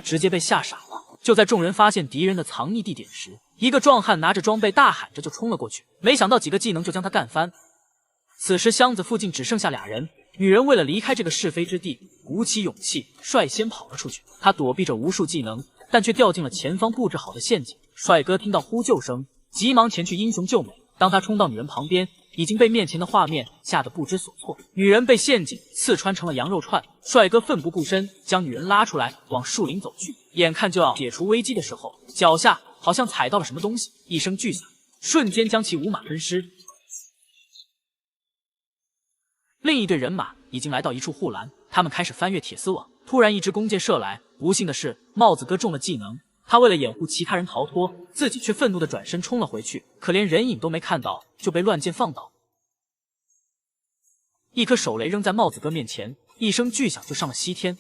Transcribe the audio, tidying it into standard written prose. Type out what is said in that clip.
直接被吓傻了。就在众人发现敌人的藏匿地点时，一个壮汉拿着装备大喊着就冲了过去，没想到几个技能就将他干翻。此时箱子附近只剩下俩人，女人为了离开这个是非之地，鼓起勇气率先跑了出去。她躲避着无数技能，但却掉进了前方布置好的陷阱。帅哥听到呼救声，急忙前去英雄救美。当他冲到女人旁边，已经被面前的画面吓得不知所措。女人被陷阱刺穿成了羊肉串，帅哥奋不顾身将女人拉出来，往树林走去。眼看就要解除危机的时候，脚下好像踩到了什么东西，一声巨响，瞬间将其五马分尸。另一队人马已经来到一处护栏，他们开始翻越铁丝网。突然，一支弓箭射来，不幸的是，帽子哥中了技能。他为了掩护其他人逃脱，自己却愤怒地转身冲了回去，可连人影都没看到，就被乱箭放倒。一颗手雷扔在帽子哥面前，一声巨响就上了西天。